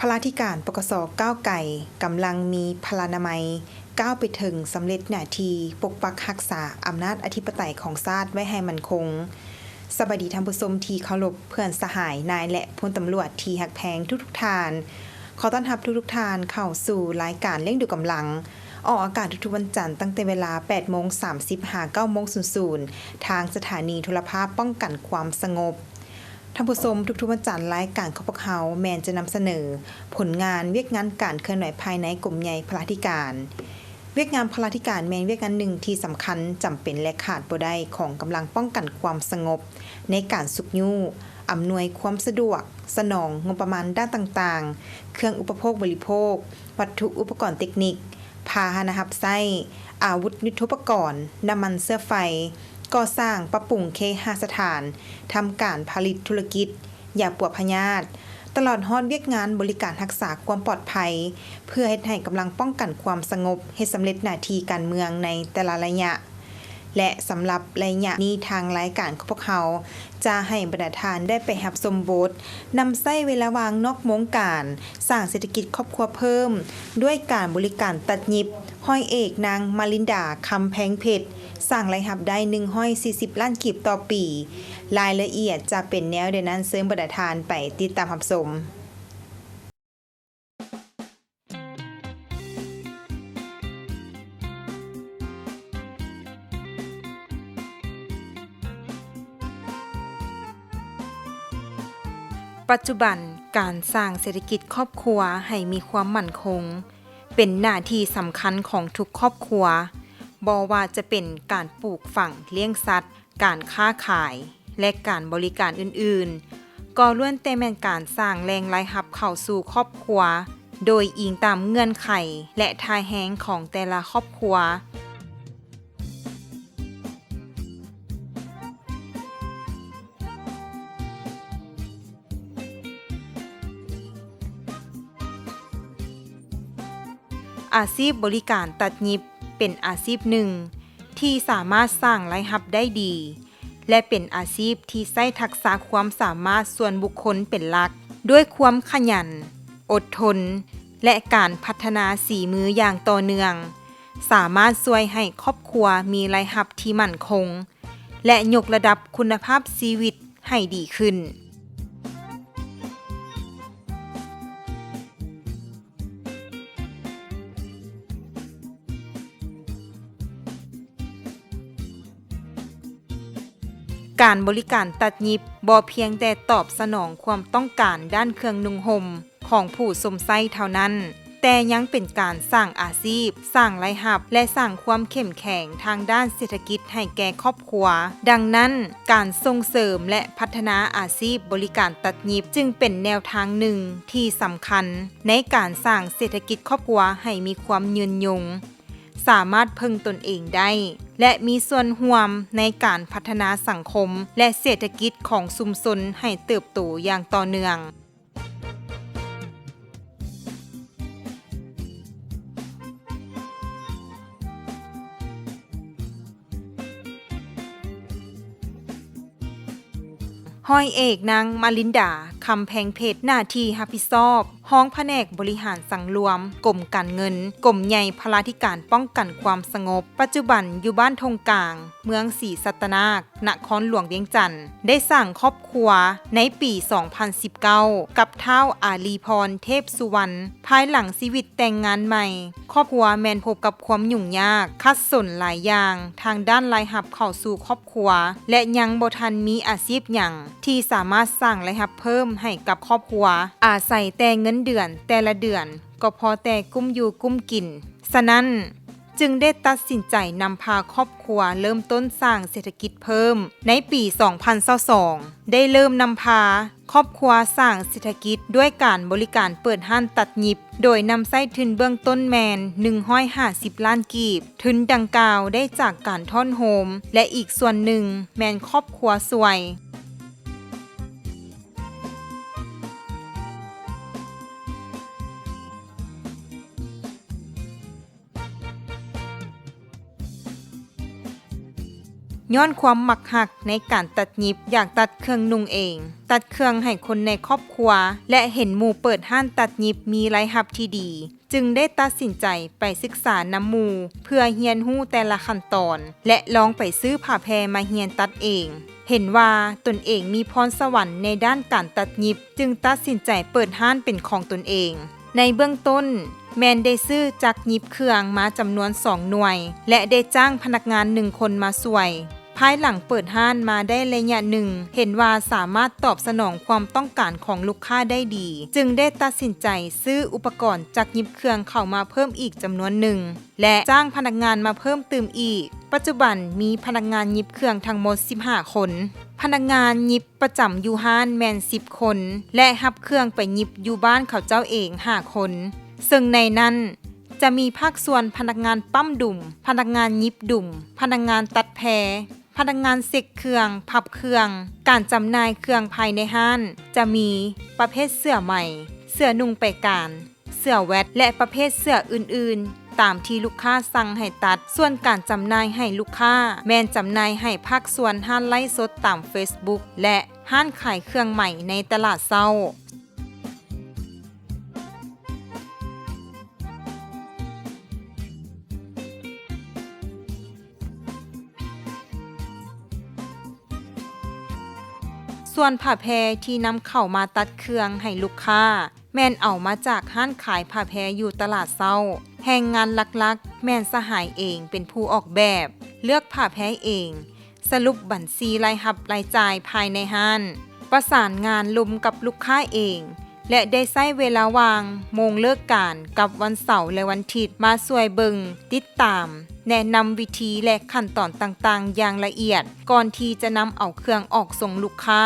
พลาธิการปกส.ก้าวไก่กำลังมีพลานามัยก้าวไปถึงสำเร็จหน้าที่ปกปักรักษาอำนาจอธิปไตยของชาติไว้ให้มั่นคงสวัสดีท่านผู้ชมที่เคารพเพื่อนสหายนายและพลตำรวจที่ฮักแพงทุกท่านขอต้อนรับทุกท่านเข้าสู่รายการเร่งดูกำลังออกอากาศทุกวันจันทร์ตั้งแต่เวลา 8:30 หา 9:00 ทางสถานีโทรภาพป้องกันความสงบท่านผู้ชมทุกวันจันทร์รายการของพวกเขาแมนจะนำเสนอผลงานเวียกงานการเคลื่อนไหวภายในกลุ่มใหญ่พลาธิการเวียกงานพลาธิการแมนเวียกงานหนึ่งที่สำคัญจำเป็นและขาดบ่ได้ของกำลังป้องกันความสงบในการสุกยู่อำนวยความสะดวกสนองงบประมาณด้านต่างๆเครื่องอุปโภคบริโภควัตถุอุปกรณ์เทคนิคพาหนะหับไส้อาวุธยุทโธปกรณ์น้ำมันเสื้อไฟก่อสร้างปรับปรุงเคหสถานทำการผลิตธุรกิจยาปวดพยาธิตลอดฮอดเวียกงานบริการรักษาความปลอดภัยเพื่อให้กำลังป้องกันความสงบให้สำเร็จหน้าที่การเมืองในแต่ละระยะและสำหรับระยะนี้ทางรายการของพวกเขาจะให้บรรดาทานได้ไปรับชมบทนำไส้เวลาวางนอกวงการสร้างเศรษฐกิจครอบครัวเพิ่มด้วยการบริการตัดยิบห้อยเอกนางมาลินดาคำแพงเพชรสร้างรายรับได้140 ล้านกีบต่อปีรายละเอียดจะเป็นแนวเดนั้นเสริมบรรดาทานไปติดตามรับชมปัจจุบันการสร้างเศรษฐกิจครอบครัวให้มีความมั่นคงเป็นหน้าที่สำคัญของทุกครอบครัวบ่ว่าจะเป็นการปลูกฝังเลี้ยงสัตว์การค้าขายและการบริการอื่นๆก็ล้วนแต่แม่นการสร้างแรงรายรับเข้าสู่ครอบครัวโดยอิงตามเงื่อนไขและท่าแฮ้งของแต่ละครอบครัวอาชีพบริการตัดยิบเป็นอาชีพหนึ่งที่สามารถสร้างรายรับได้ดีและเป็นอาชีพที่ใช้ทักษะความสามารถส่วนบุคคลเป็นหลักด้วยความขยันอดทนและการพัฒนาฝีมืออย่างต่อเนื่องสามารถช่วยให้ครอบครัวมีรายรับที่มั่นคงและยกระดับคุณภาพชีวิตให้ดีขึ้นการบริการตัดยิบบ่เพียงแต่ตอบสนองความต้องการด้านเครื่องนุ่งห่มของผู้สมไส้เท่านั้นแต่ยังเป็นการสร้างอาชีพสร้างรายรับและสร้างความเข้มแข็งทางด้านเศรษฐกิจให้แก่ครอบครัวดังนั้นการส่งเสริมและพัฒนาอาชีพบริการตัดยิบจึงเป็นแนวทางหนึ่งที่สำคัญในการสร้างเศรษฐกิจครอบครัวให้มีความยืนยงสามารถพึ่งตนเองได้และมีส่วนร่วมในการพัฒนาสังคมและเศรษฐกิจของชุมชนให้เติบโตอย่างต่อเนื่องห้อยเอกนางมาลินดาคำแพงเพชรหน้าที่รับผิดชอบห้องแผนกบริหารสังรวมกรมการเงินกรมใหญ่พลาธิการป้องกันความสงบปัจจุบันอยู่บ้านทงกลางเมืองศรีสัตนาคนครหลวงเวียงจันทน์ได้สร้างครอบครัวในปี 2019 กับท้าวอาลีพรเทพสุวรรณภายหลังชีวิตแต่งงานใหม่ครอบครัวแมนพบกับความยุ่งยากคัดสนหลายอย่างทางด้านรายรับเข้าสู่ครอบครัวและยังบ่ทันมีอาชีพหยังที่สามารถสร้างรายรับเพิ่มให้กับครอบครัวอาศัยแต่เงินเดือนแต่ละเดือนก็พอแต่กุ้มอยู่กุ้มกินฉะนั้นจึงได้ตัดสินใจนำพาครอบครัวเริ่มต้นสร้างเศรษฐกิจเพิ่มในปี 2022 ได้เริ่มนำพาครอบครัวสร้างเศรษฐกิจด้วยการบริการเปิดห้านตัดยิบโดยนำไส้ทุนเบื้องต้นแมน150 ล้านกีบทุนดังกล่าวได้จากการท่อนโฮมและอีกส่วนหนึ่งแมนครอบครัวสวย ย ย้อนความมักหักในการตัดยิบอยากตัดเครื่องนุ่งเองตัดเครื่องให้คนในครอบครัวและเห็นหมู่เปิดห้านตัดยิบมีรายรับที่ดีจึงได้ตัดสินใจไปศึกษานำหมู่เพื่อเรียนรู้แต่ละขั้นตอนและลองไปซื้อผ้าแพรมาเรียนตัดเองเห็นว่าตนเองมีพรสวรรค์ในด้านการตัดยิบจึงตัดสินใจเปิดห้านเป็นของตนเองในเบื้องต้นแมนได้ซื้อจักรยิบเครื่องมาจำนวน2หน่วยและได้จ้างพนักงาน1คนมาช่วยภายหลังเปิดห้านมาได้ระยะหนึ่งเห็นว่าสามารถตอบสนองความต้องการของลูกค้าได้ดีจึงได้ตัดสินใจซื้ออุปกรณ์จักรยิบเครื่องเข้ามาเพิ่มอีกจำนวนหนึ่งและจ้างพนักงานมาเพิ่มเติมอีกปัจจุบันมีพนักงานยิบเครื่องทั้งหมด15คนพนักงานยิบประจำอยู่ห้านแมน10คนและรับเครื่องไปยิบอยู่บ้านเขาเจ้าเอง5คนซึ่งในนั้นจะมีภาคส่วนพนักงานปั้มดุ่มพนักงานยิบดุ่มพนักงานตัดแพรพนักงานเซ็กเครื่องพับเครื่องการจำหน่ายเครื่องภายในห้านจะมีประเภทเสื้อใหม่เสื้อนุ่งไปการเสื้อแวดและประเภทเสื้ออื่นๆตามที่ลูกค้าสั่งให้ตัดส่วนการจำหน่ายให้ลูกค้าแมนจำหน่ายให้ภาคส่วนห้านไลฟ์สดตาม Facebook และห้านขายเครื่องใหม่ในตลาดเช้าส่วนผ้าแพรที่นำเข้ามาตัดเครื่องให้ลูกค้าแม่นเอามาจากห้านขายผ้าแพรอยู่ตลาดเช้าแห่งงานหลักๆแม่นสหายเองเป็นผู้ออกแบบเลือกผ้าแพรเองสรุปบัญชีรายรับรายจ่ายภายในห้านประสานงานลุมกับลูกค้าเองและได้ใช้เวลาว่างโมงเลิกการกับวันเสาร์และวันอาทิตย์มาช่วยเบิงติดตามแนะนำวิธีและขั้นตอนต่างๆอย่างละเอียดก่อนที่จะนำเอาเครื่องออกส่งลูกค้า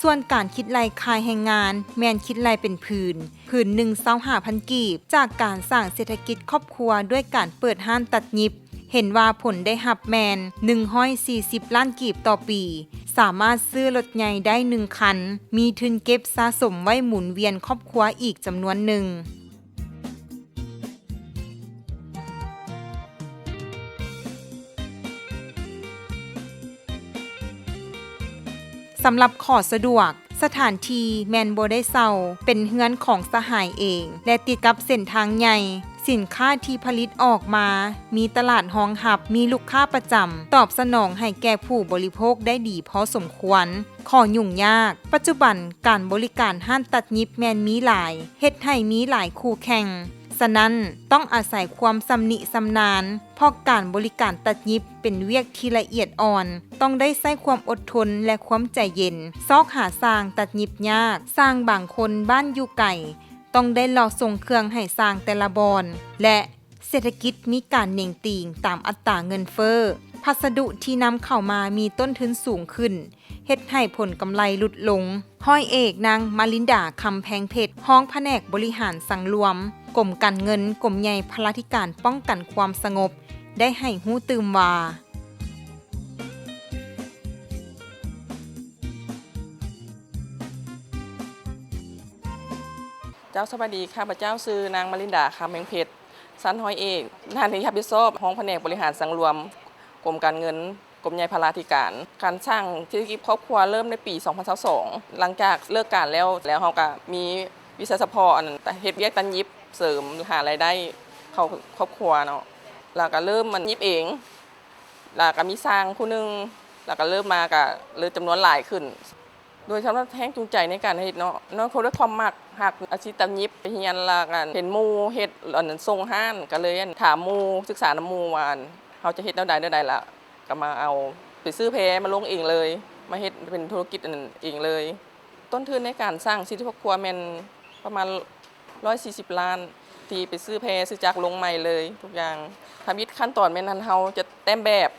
ส่วนการคิดรายค่าแรงงานแม่นคิดรายเป็นผืนหนึ่ง25,000 กีบจากการสร้างเศรษฐกิจครอบครัวด้วยการเปิดห้านตัดยิบเห็นว่าผลได้รับแมน140ล้านกีบต่อปีสามารถซื้อรถใหญ่ได้1คันมีทุนเก็บสะสมไว้หมุนเวียนครอบครัวอีกจำนวนหนึ่งสำหรับขอสะดวกสถานที่แมนบ่ได้เซาเป็นเฮือนของสหายเองและติดกับเส้นทางใหญ่สินค้าที่ผลิตออกมามีตลาดรองรับมีลูกค้าประจำตอบสนองให้แก่ผู้บริโภคได้ดีพอสมควรขอยุ่งยากปัจจุบันการบริการห้านตัดยิบแมนมีหลายเฮ็ดให้มีหลายคู่แข่งฉะนั้นต้องอาศัยความสำนิสำนาญเพราะการบริการตัดยิบเป็นเวียกที่ละเอียดอ่อนต้องได้ใช้ความอดทนและความใจเย็นซอกหาสร้างตัดยิบยากสร้างบางคนบ้านอยู่ไกลต้องได้รอส่งเครื่องให้สร้างแต่ละบอนและเศรษฐกิจมีการเหน่งติ่งตามอัตราเงินเฟ้อพัสดุที่นำเข้ามามีต้นทุนสูงขึ้นเฮ็ดให้ผลกำไรลดลงห้อยเอกนางมาลินดาคำแพงเพชรห้องแผนกบริหารสังรวมกรมการเงินกรมใหญ่พลาธิการป้องกันความสงบได้ให้ฮู้ตื่มว่าเจ้าสวัสดีข้าพเจ้าชื่อนางมาลินดาคำแพงเพชรสันห้อยเอกหน้าที่รับผิดชอบห้องแผนกบริหารสังรวมกรมการเงินกรมใหญ่พลาธิการการสร้างธุรกิจครอบครัวเริ่มในปี 2022 หลังจากเลิกการแล้วเฮาก็มีวิชาเฉพาะแต่เฮ็ดเวียกตัดยิบเสริมหารายได้เข้าครอบครัวเนาะแล้วก็เริ่มมันยิบเองแล้วก็มีสร้างผู้นึงแล้วก็เริ่มมาก็เลยจำนวนหลายขึ้นโดยสำหรับแท้งจูงใจในการเฮ็ดเนาะคนด้วยความมักหักอาชีพตัดยิบไปเรียนแล้วกันเห็นหมู่เฮ็ดอันนั้นส่งห้านก็เลยถามหมู่ศึกษานำหมู่ว่าเฮาจะเฮ็ดแนวใดล่ะก็มาเอาไปซื้อแพมาลงเองเลยมาเฮ็ดเป็นธุรกิจอันนั้นเองเลยต้นทุนในการสร้างสิทธิครอบครัวแม่นประมาณ140ล้านที่ไปซื้อแพซื้อจักรลงใหม่เลยทุกอย่างทำยิดขั้นตอนแม่นทันเฮาจะแต้มแบบ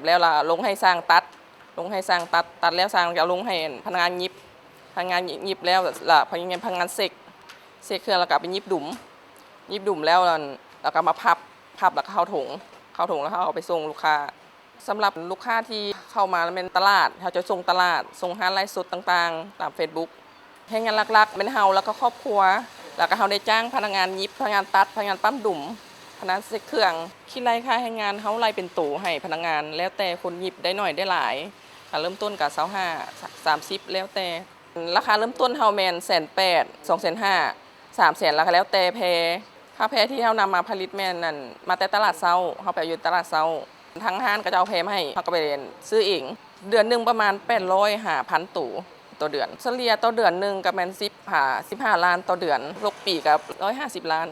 แล้วล่ะลงให้สร้างตัดแล้วสร้างจะลงให้พนักงานยิบแล้วล่ะพนักงานเสกเครื่องแล้วก็ไปยิบดุ่มแล้วก็มาพับแล้วก็เข้าถุงแล้วเขาเอาไปส่งลูกค้าสำหรับลูกค้าที่เข้ามาเป็นตลาดเขาจะส่งตลาดส่งห้างไลฟ์สดต่างๆตาม Facebook ให้งานหลักๆเป็นเฮาแล้วก็ครอบครัวแล้วก็เฮาได้จ้างพนักงานยิบพนักงานตัดพนักงานปั้มดุ่ม พนักเซ็ตเครื่องคิดรายค่าให้งานเฮาไล่เป็นตู่ให้พนักงาน แล้วแต่คนหยิบได้หน่อยได้หลายเริ่มต้นกับ25 30แล้วแต่ราคาเริ่มต้นเฮาแมน180,000 250,000 300,000แล้วก็แล้วแต่แพรค่าแพรที่เฮานำมาผลิตแม่นนั่นมาแต่ตลาดเช้าเฮาไปอยู่ตลาดเช้าทางห้างก็จะเอาแพรมาให้เฮาก็ไปซื้อเองเดือนนึงประมาณ800-5,000 ตู่ต่อเดือนเฉลี่ยต่อเดือนนึงก็แม่น15 ล้านต่อเดือน6ปีกับ150 ล้าน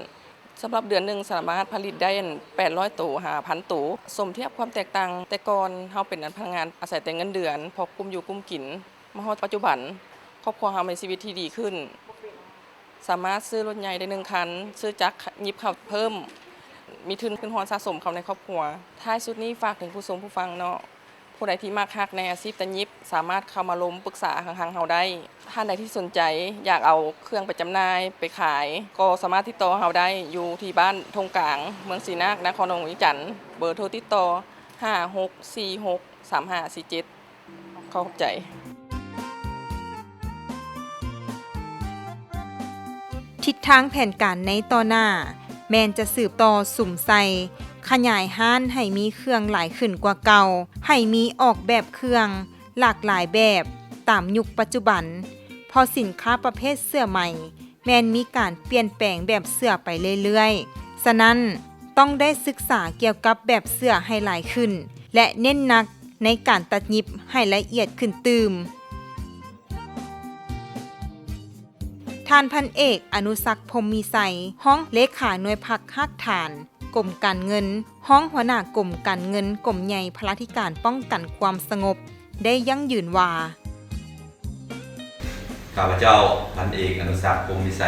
สำหรับเดือนหนึ่งสามารถผลิตได้800 ตู่ 5,000 ตู่สมเทียบความแตกต่างแต่ก่อนเฮาเป็นพนักงานอาศัยแต่เงินเดือนพอกุมอยู่กุมกินมาฮอดปัจจุบันครอบครัวเฮามีชีวิตที่ดีขึ้นสามารถซื้อรถใหญ่ได้1 คันซื้อจักรยิบเข้าเพิ่มมีทุนขึ้นฮอดสะสมเข้าในครอบครัวท้ายสุดนี้ฝากถึงผู้ชมผู้ฟังเนาะผู้ใดที่มักฮักในอาชีพตัดยิบสามารถเข้ามาล้มปรึกษาข้างๆเฮาได้ท่านใดที่สนใจอยากเอาเครื่องไปจำหน่ายไปขายก็สามารถติดต่อเฮาได้อยู่ที่บ้านทงกลางเมืองศรีนาคนครหลวงวิจันทร์เบอร์โทรติดต่อ56463547ขอบใจทิศทางแผนการในต่อหน้าแมนจะสืบต่อสุ่มใส่ขยายห้านให้มีเครื่องหลายขึ้นกว่าเก่าให้มีออกแบบเครื่องหลากหลายแบบตามยุคปัจจุบันพอสินค้าประเภทเสื้อใหม่แมนมีการเปลี่ยนแปลงแบบเสื้อไปเรื่อยๆฉะนั้นต้องได้ศึกษาเกี่ยวกับแบบเสื้อให้หลายขึ้นและเน้นหนักในการตัดเย็บให้ละเอียดขึ้นตื่มท่านพันเอกอนุศักดิ์พรหมมีไสห้องเลขาหน่วยพักฮักฐานกรมการเงินห้องหัวหน้ากรมการเงินกรมใหญ่พลาธิการป้องกันความสงบได้ยั่งยืนว่าข้าพเจ้าพันเอกอนุศักดิ์พรหมมีไส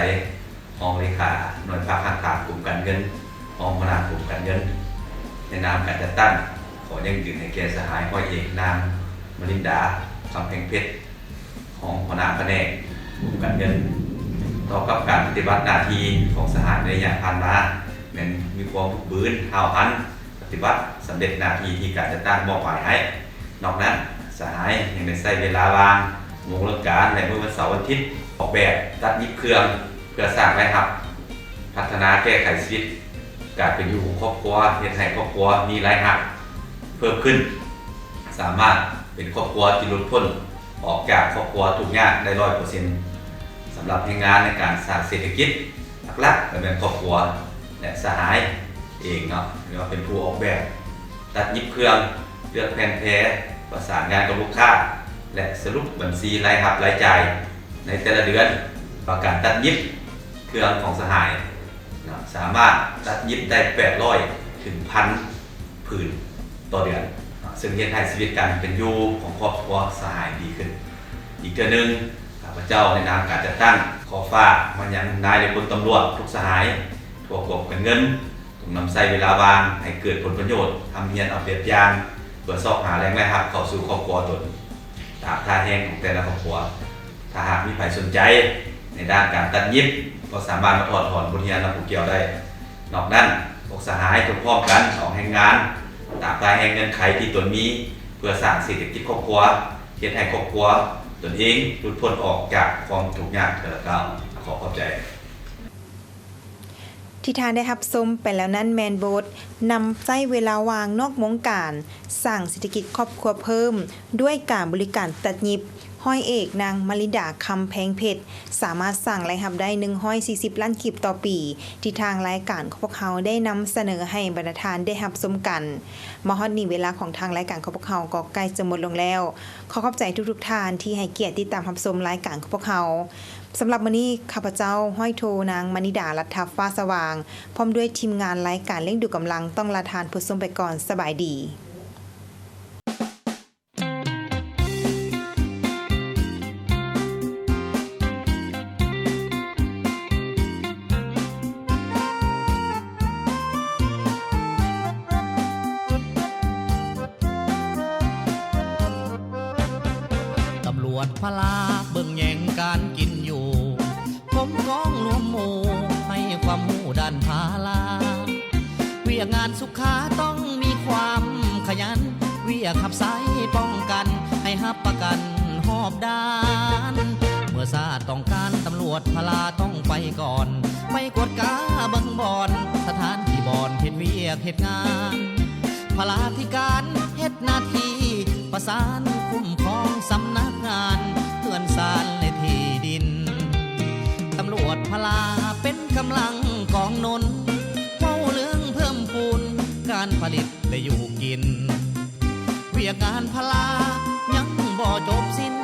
ห้องเลขาหน่วยพักฮักฐานกรมการเงินห้องหัวหน้ากรมการเงินในนามการจัดตั้งขอยั่งยืนให้แก่สหายห้อยเอกนางมลินดาคำแพงเพชรห้องหัวหน้าแผนกกรมการเงินต่อกับการปฏิบัติหน้าที่ของสหายในระยะผ่านมาแม้นมีความบื้นห้าวหันปฏิบัติสำเร็จหน้าที่ที่การจัดตั้งมอบหมายให้นอกนั้นสหายยังได้ใช้เวลาว่างวงเลิกการในเมื่อวันเสาร์วันอาทิตย์ออกแบบตัดยิบเครื่องเพื่อสร้างรายรับพัฒนาแก้ไขชีวิตการเป็นอยู่ของครอบครัวเฮ็ดให้ครอบครัวมีรายรับเพิ่มขึ้นสามารถเป็นครอบครัวที่หลุดพ้นออกจากครอบครัวทุกข์ยากได้ 100% สำหรับงานในการสร้างเศรษฐกิจหลักๆก็เป็นครอบครัวและสหายเองเนาะหรือว่าเป็นผู้ออกแบบตัดยิบเครื่องเลือกแผ่นแท้ประสานงานกับลูกค้าและสรุปบัญชีรายรับรายจ่ายในแต่ละเดือนประการตัดยิบเครื่องของสหายสามารถตัดยิบได้800 ถึง 1,000 ผืนต่อเดือนซึ่งเฮ็ดให้ชีวิตการเป็นอยู่ของครอบครัวสหายดีขึ้นอีกเทื่อนึงข้าพเจ้าในนามการจัดตั้งขอฝากมายังนายและพลตำรวจทุกสหายทั่วกรมการเงินต้องนำใช้เวลาว่างให้เกิดผลประโยชน์ทำเนียนเอาเปรียบอย่างเพื่อสอบหาแรงรายรับเข้าสู่ครอบครัวตนตามท่าแห้งของแต่ละครอบครัวถ้าหากมีใครสนใจในด้านการตัดยิบก็สามารถมาถอดถอนบทเรียนและผู้เกี่ยวได้นอกนั้นพวกสหายทุกพร้อมกันออกแห่งงานตามท่าแห่งเงินไขที่ตนมีเพื่อสร้างเศรษฐกิจครอบครัวเฮ็ดให้ครอบครัวตนเองหลุดพ้นออกจากความทุกข์ยากเถิดก้าวขอขอบใจที่ทานได้รับชมไปแล้วนั้นแมนโบทนำใจเวลาวางนอกวงการสร้างเศรษฐกิจครอบครัวเพิ่มด้วยการบริการตัดยิบห้อยเอกนางมลิดาคำแพงเพชรสามารถสั่งรายรับได้140 ล้านคลิปต่อปีที่ทางรายการของพวกเขาได้นำเสนอให้บรรดาทานได้รับชมกันมาฮอดนี้เวลาของทางรายการของพวกเขาก็ใกล้จะหมดลงแล้วขอขอบใจทุกๆท่านที่ให้เกียรติติดตามรับชมรายการของพวกเขาสำหรับมื้อนี้ข้าพเจ้าห้อยโทนางมณิดารัตถฟ้าสว่างพร้อมด้วยทีมงานรายการเล่งดูกำลังต้องลาทานผู้ชมไปก่อนสบายดีพลาเบิ่งแย่งการกินอยู่ผมก้องรวมหมู่ให้ความหูด้านพาลาเวียงานสุขาต้องมีความขยันเวียขับไซป้องกันให้หับประกันหอบด้านเมื่ มื่อชาติต้องการตำรวจพลาต้องไปก่อนไปกดกาเบิ่งบอนสถานที่บอนเฮ็ดเวียกเฮ็ดงานพลาธิการเฮ็ดหน้าที่ประสานคุ้มครองสำนักงานเตือนสารในที่ดินตำรวจพลาเป็นกำลังกองนนเว้าเรื่องเพิ่มพูนการผลิตได้อยู่กินเวียกงานพลายังบ่จบสิ้น